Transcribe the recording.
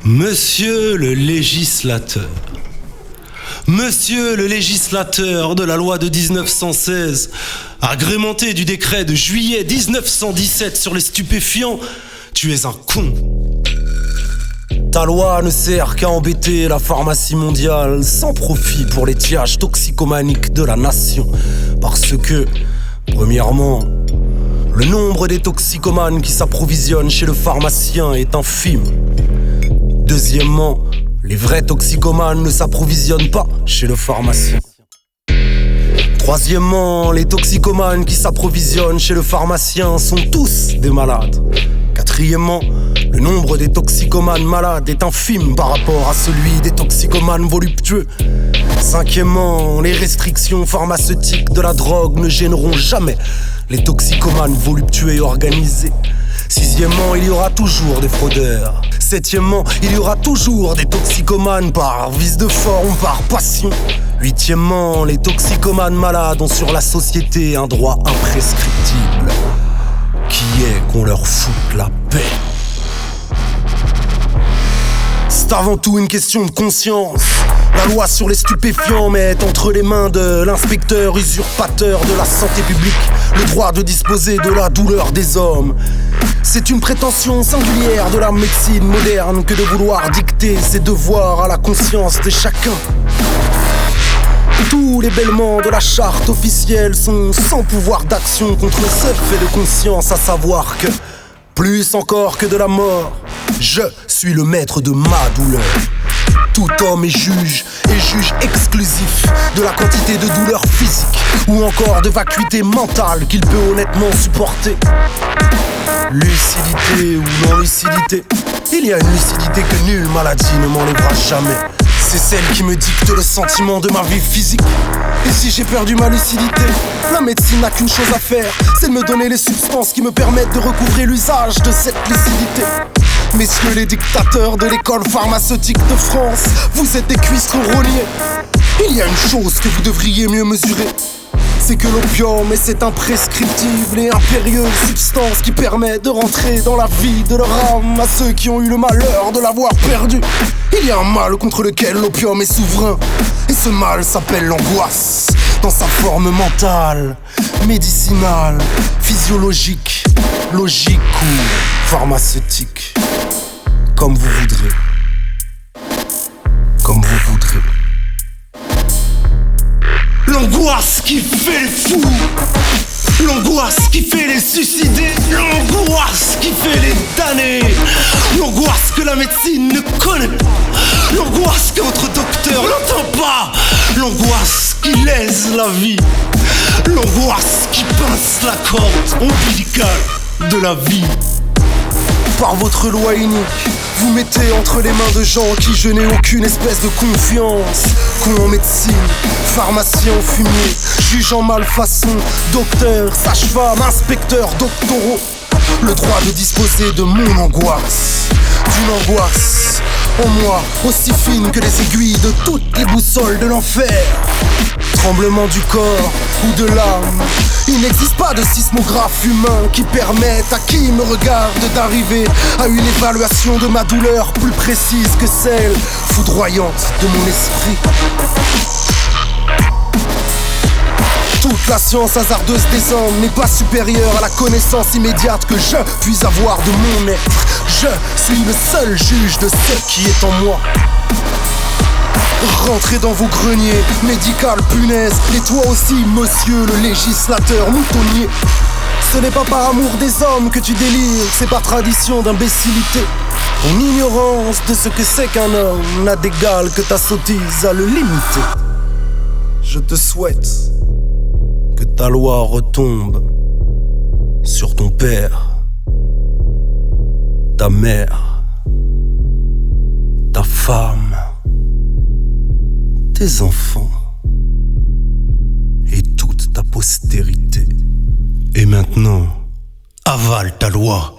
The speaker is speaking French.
Monsieur le législateur. Monsieur le législateur de la loi de 1916, agrémenté du décret de juillet 1917 sur les stupéfiants, tu es un con. Ta loi ne sert qu'à embêter la pharmacie mondiale sans profit pour l'étiage toxicomanique de la nation. Parce que, premièrement, le nombre des toxicomanes qui s'approvisionnent chez le pharmacien est infime. Deuxièmement, les vrais toxicomanes ne s'approvisionnent pas chez le pharmacien. Troisièmement, les toxicomanes qui s'approvisionnent chez le pharmacien sont tous des malades. Quatrièmement, le nombre des toxicomanes malades est infime par rapport à celui des toxicomanes voluptueux. Cinquièmement, les restrictions pharmaceutiques de la drogue ne gêneront jamais les toxicomanes voluptueux et organisés. Sixièmement, il y aura toujours des fraudeurs. Septièmement, il y aura toujours des toxicomanes par vice de forme, par passion. Huitièmement, les toxicomanes malades ont sur la société un droit imprescriptible, qui est qu'on leur foute la paix. C'est avant tout une question de conscience. La loi sur les stupéfiants met entre les mains de l'inspecteur usurpateur de la santé publique le droit de disposer de la douleur des hommes. C'est une prétention singulière de la médecine moderne que de vouloir dicter ses devoirs à la conscience de chacun. Tous les bêlements de la charte officielle sont sans pouvoir d'action contre le seul fait de conscience, à savoir que, plus encore que de la mort, je suis le maître de ma douleur. Tout homme est juge exclusif de la quantité de douleur physique ou encore de vacuité mentale qu'il peut honnêtement supporter. Lucidité ou non-lucidité, il y a une lucidité que nulle maladie ne m'enlèvera jamais. C'est celle qui me dicte le sentiment de ma vie physique. Et si j'ai perdu ma lucidité, la médecine n'a qu'une chose à faire, c'est de me donner les substances qui me permettent de recouvrer l'usage de cette lucidité. Messieurs les dictateurs de l'école pharmaceutique de France, vous êtes des cuistres rogniers. Il y a une chose que vous devriez mieux mesurer, c'est que l'opium est cette imprescriptible et impérieuse substance qui permet de rentrer dans la vie de leur âme à ceux qui ont eu le malheur de l'avoir perdu. Il y a un mal contre lequel l'opium est souverain, et ce mal s'appelle l'angoisse, dans sa forme mentale, médicinale, physiologique, logique ou pharmaceutique. Comme vous voudrez. Comme vous voudrez. L'angoisse qui fait les fous, l'angoisse qui fait les suicider, l'angoisse qui fait les damner, l'angoisse que la médecine ne connaît pas, l'angoisse que votre docteur n'entend pas, l'angoisse qui lèse la vie, l'angoisse qui pince la corde ombilicale de la vie. Par votre loi unique, vous mettez entre les mains de gens qui je n'ai aucune espèce de confiance. Con en médecine, pharmacien en fumier, juge en malfaçon, docteur, sage-femme, inspecteur, doctoraux. Le droit de disposer de mon angoisse, d'une angoisse en moi aussi fine que les aiguilles de toutes les boussoles de l'enfer. Tremblement du corps ou de l'âme, il n'existe pas de sismographe humain qui permette à qui me regarde d'arriver à une évaluation de ma douleur plus précise que celle foudroyante de mon esprit. Toute la science hasardeuse des hommes n'est pas supérieure à la connaissance immédiate que je puis avoir de mon être. Je suis le seul juge de ce qui est en moi. Rentrez dans vos greniers, médical punaise, et toi aussi, monsieur le législateur moutonnier. Ce n'est pas par amour des hommes que tu délires, c'est par tradition d'imbécilité. En ignorance de ce que c'est qu'un homme n'a d'égal que ta sottise à le limiter. Je te souhaite que ta loi retombe sur ton père, ta mère, ta femme, tes enfants et toute ta postérité. Et maintenant, avale ta loi.